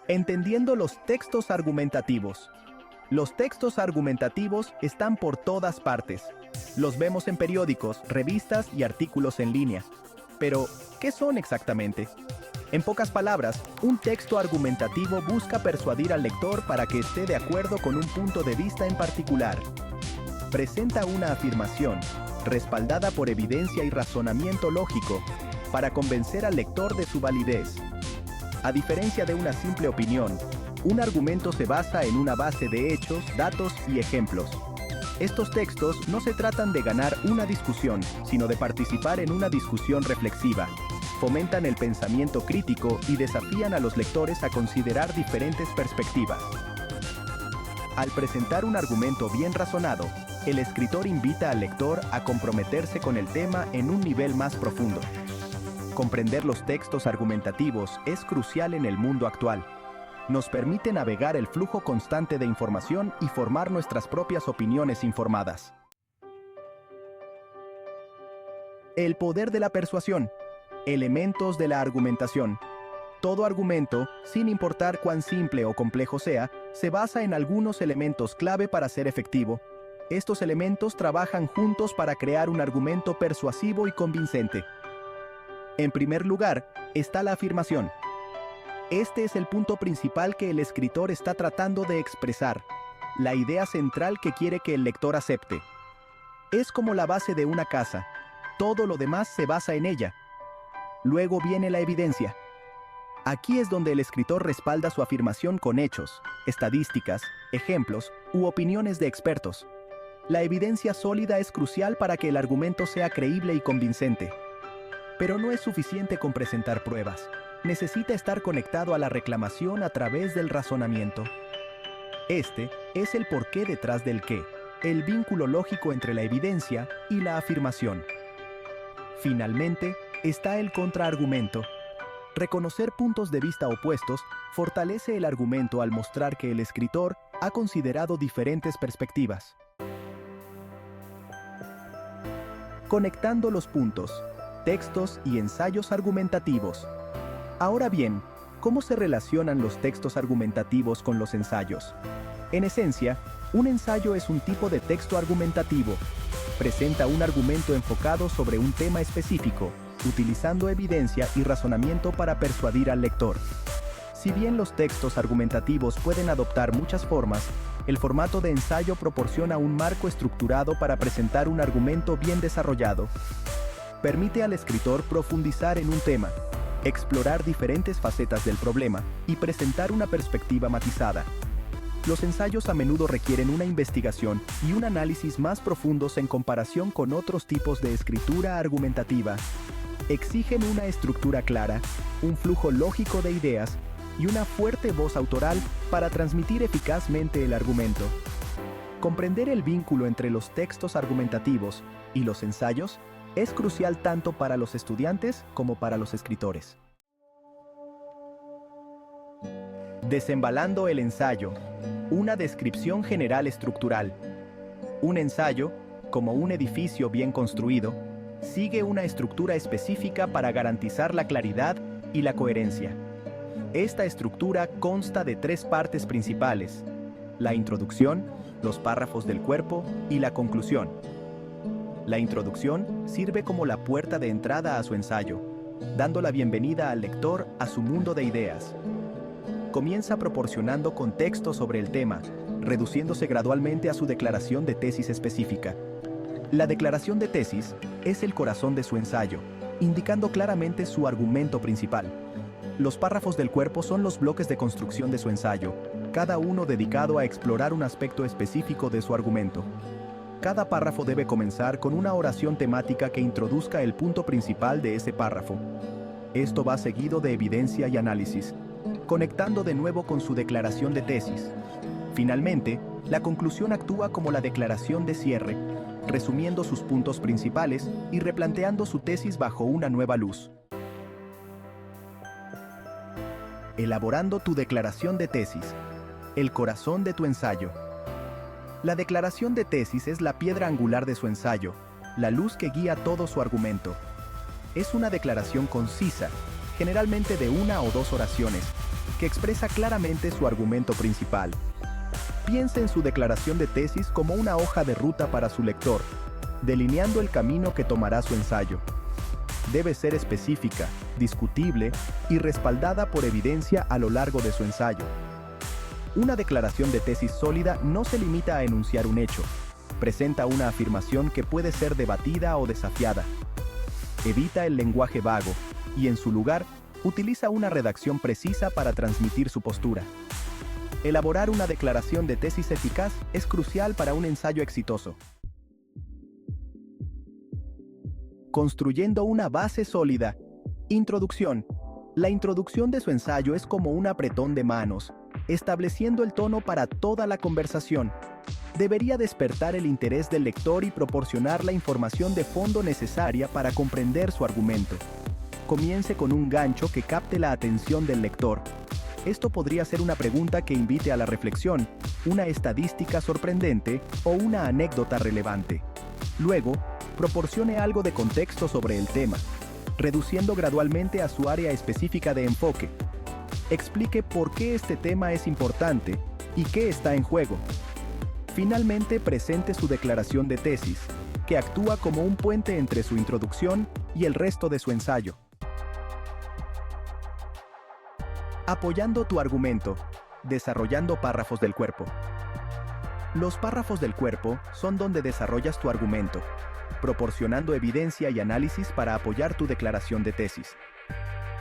Entendiendo los textos argumentativos. Los textos argumentativos están por todas partes. Los vemos en periódicos, revistas y artículos en línea. Pero, ¿qué son exactamente? En pocas palabras, un texto argumentativo busca persuadir al lector para que esté de acuerdo con un punto de vista en particular. Presenta una afirmación, respaldada por evidencia y razonamiento lógico, para convencer al lector de su validez. A diferencia de una simple opinión, un argumento se basa en una base de hechos, datos y ejemplos. Estos textos no se tratan de ganar una discusión, sino de participar en una discusión reflexiva. Fomentan el pensamiento crítico y desafían a los lectores a considerar diferentes perspectivas. Al presentar un argumento bien razonado, el escritor invita al lector a comprometerse con el tema en un nivel más profundo. Comprender los textos argumentativos es crucial en el mundo actual. Nos permite navegar el flujo constante de información y formar nuestras propias opiniones informadas. El poder de la persuasión. Elementos de la argumentación. Todo argumento, sin importar cuán simple o complejo sea, se basa en algunos elementos clave para ser efectivo. Estos elementos trabajan juntos para crear un argumento persuasivo y convincente. En primer lugar, está la afirmación. Este es el punto principal que el escritor está tratando de expresar, la idea central que quiere que el lector acepte. Es como la base de una casa, todo lo demás se basa en ella. Luego viene la evidencia. Aquí es donde el escritor respalda su afirmación con hechos, estadísticas, ejemplos u opiniones de expertos. La evidencia sólida es crucial para que el argumento sea creíble y convincente. Pero no es suficiente con presentar pruebas. Necesita estar conectado a la reclamación a través del razonamiento. Este es el porqué detrás del qué, el vínculo lógico entre la evidencia y la afirmación. Finalmente, está el contraargumento. Reconocer puntos de vista opuestos fortalece el argumento al mostrar que el escritor ha considerado diferentes perspectivas. Conectando los puntos, textos y ensayos argumentativos. Ahora bien, ¿cómo se relacionan los textos argumentativos con los ensayos? En esencia, un ensayo es un tipo de texto argumentativo. Presenta un argumento enfocado sobre un tema específico, utilizando evidencia y razonamiento para persuadir al lector. Si bien los textos argumentativos pueden adoptar muchas formas, el formato de ensayo proporciona un marco estructurado para presentar un argumento bien desarrollado. Permite al escritor profundizar en un tema, explorar diferentes facetas del problema y presentar una perspectiva matizada. Los ensayos a menudo requieren una investigación y un análisis más profundos en comparación con otros tipos de escritura argumentativa. Exigen una estructura clara, un flujo lógico de ideas y una fuerte voz autoral para transmitir eficazmente el argumento. Comprender el vínculo entre los textos argumentativos y los ensayos es crucial tanto para los estudiantes como para los escritores. Desembalando el ensayo. Una descripción general estructural. Un ensayo, como un edificio bien construido, sigue una estructura específica para garantizar la claridad y la coherencia. Esta estructura consta de tres partes principales: la introducción, los párrafos del cuerpo y la conclusión. La introducción sirve como la puerta de entrada a su ensayo, dando la bienvenida al lector a su mundo de ideas. Comienza proporcionando contexto sobre el tema, reduciéndose gradualmente a su declaración de tesis específica. La declaración de tesis es el corazón de su ensayo, indicando claramente su argumento principal. Los párrafos del cuerpo son los bloques de construcción de su ensayo, cada uno dedicado a explorar un aspecto específico de su argumento. Cada párrafo debe comenzar con una oración temática que introduzca el punto principal de ese párrafo. Esto va seguido de evidencia y análisis, conectando de nuevo con su declaración de tesis. Finalmente, la conclusión actúa como la declaración de cierre, resumiendo sus puntos principales y replanteando su tesis bajo una nueva luz. Elaborando tu declaración de tesis, el corazón de tu ensayo. La declaración de tesis es la piedra angular de su ensayo, la luz que guía todo su argumento. Es una declaración concisa, generalmente de una o dos oraciones, que expresa claramente su argumento principal. Piense en su declaración de tesis como una hoja de ruta para su lector, delineando el camino que tomará su ensayo. Debe ser específica, discutible y respaldada por evidencia a lo largo de su ensayo. Una declaración de tesis sólida no se limita a enunciar un hecho, presenta una afirmación que puede ser debatida o desafiada. Evita el lenguaje vago y, en su lugar, utiliza una redacción precisa para transmitir su postura. Elaborar una declaración de tesis eficaz es crucial para un ensayo exitoso. Construyendo una base sólida. Introducción. La introducción de su ensayo es como un apretón de manos, estableciendo el tono para toda la conversación. Debería despertar el interés del lector y proporcionar la información de fondo necesaria para comprender su argumento. Comience con un gancho que capte la atención del lector. Esto podría ser una pregunta que invite a la reflexión, una estadística sorprendente o una anécdota relevante. Luego, proporcione algo de contexto sobre el tema, reduciendo gradualmente a su área específica de enfoque. Explique por qué este tema es importante y qué está en juego. Finalmente, presente su declaración de tesis, que actúa como un puente entre su introducción y el resto de su ensayo. Apoyando tu argumento, desarrollando párrafos del cuerpo. Los párrafos del cuerpo son donde desarrollas tu argumento, proporcionando evidencia y análisis para apoyar tu declaración de tesis.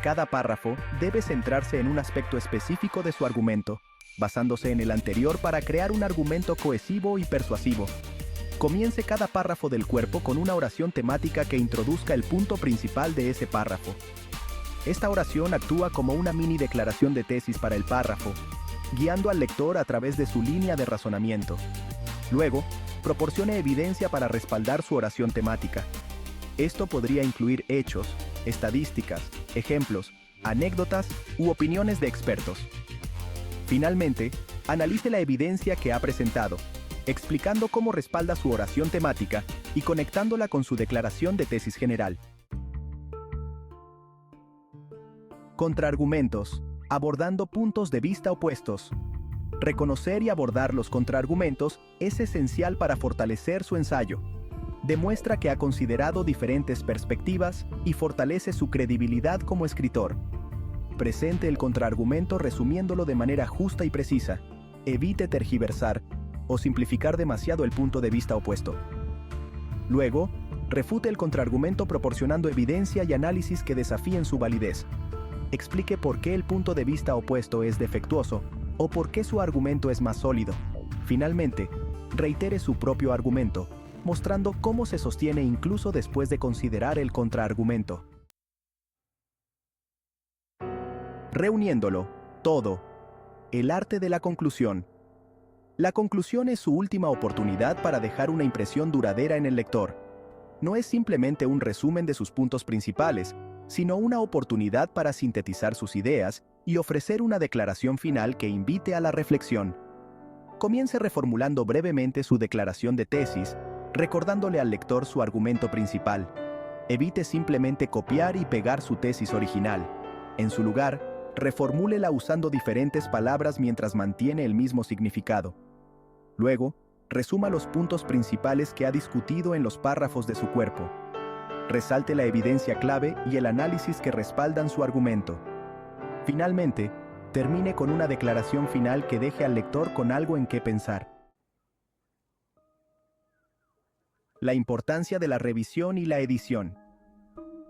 Cada párrafo debe centrarse en un aspecto específico de su argumento, basándose en el anterior para crear un argumento cohesivo y persuasivo. Comience cada párrafo del cuerpo con una oración temática que introduzca el punto principal de ese párrafo. Esta oración actúa como una mini declaración de tesis para el párrafo, guiando al lector a través de su línea de razonamiento. Luego, proporcione evidencia para respaldar su oración temática. Esto podría incluir hechos, estadísticas, ejemplos, anécdotas u opiniones de expertos. Finalmente, analice la evidencia que ha presentado, explicando cómo respalda su oración temática y conectándola con su declaración de tesis general. Contraargumentos. Abordando puntos de vista opuestos. Reconocer y abordar los contraargumentos es esencial para fortalecer su ensayo. Demuestra que ha considerado diferentes perspectivas y fortalece su credibilidad como escritor. Presente el contraargumento resumiéndolo de manera justa y precisa. Evite tergiversar o simplificar demasiado el punto de vista opuesto. Luego, refute el contraargumento proporcionando evidencia y análisis que desafíen su validez. Explique por qué el punto de vista opuesto es defectuoso o por qué su argumento es más sólido. Finalmente, reitere su propio argumento, mostrando cómo se sostiene incluso después de considerar el contraargumento. Reuniéndolo todo. El arte de la conclusión. La conclusión es su última oportunidad para dejar una impresión duradera en el lector. No es simplemente un resumen de sus puntos principales, sino una oportunidad para sintetizar sus ideas y ofrecer una declaración final que invite a la reflexión. Comience reformulando brevemente su declaración de tesis, recordándole al lector su argumento principal. Evite simplemente copiar y pegar su tesis original. En su lugar, reformúlela usando diferentes palabras mientras mantiene el mismo significado. Luego, resuma los puntos principales que ha discutido en los párrafos de su cuerpo. Resalte la evidencia clave y el análisis que respaldan su argumento. Finalmente, termine con una declaración final que deje al lector con algo en qué pensar. La importancia de la revisión y la edición.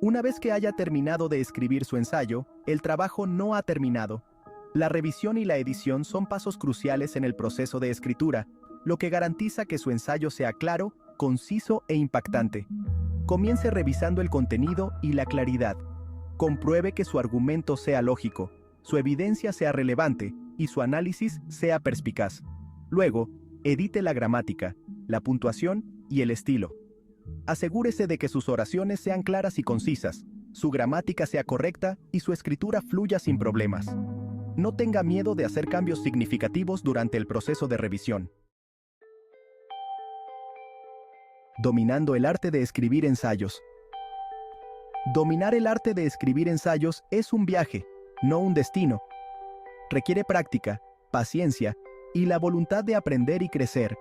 Una vez que haya terminado de escribir su ensayo, el trabajo no ha terminado. La revisión y la edición son pasos cruciales en el proceso de escritura, lo que garantiza que su ensayo sea claro, conciso e impactante. Comience revisando el contenido y la claridad. Compruebe que su argumento sea lógico, su evidencia sea relevante y su análisis sea perspicaz. Luego, edite la gramática, la puntuación y el estilo. Asegúrese de que sus oraciones sean claras y concisas, su gramática sea correcta y su escritura fluya sin problemas. No tenga miedo de hacer cambios significativos durante el proceso de revisión. Dominando el arte de escribir ensayos. Dominar el arte de escribir ensayos es un viaje, no un destino. requiere práctica, paciencia y la voluntad de aprender y crecer.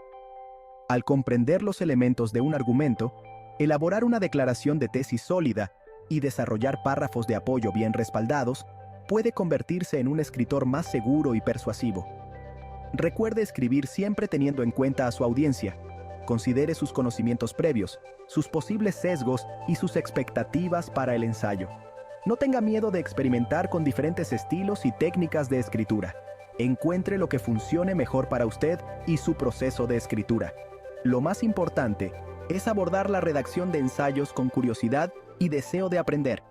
Al comprender los elementos de un argumento, elaborar una declaración de tesis sólida y desarrollar párrafos de apoyo bien respaldados, puede convertirse en un escritor más seguro y persuasivo. Recuerde escribir siempre teniendo en cuenta a su audiencia. Considere sus conocimientos previos, sus posibles sesgos y sus expectativas para el ensayo. No tenga miedo de experimentar con diferentes estilos y técnicas de escritura. Encuentre lo que funcione mejor para usted y su proceso de escritura. Lo más importante es abordar la redacción de ensayos con curiosidad y deseo de aprender.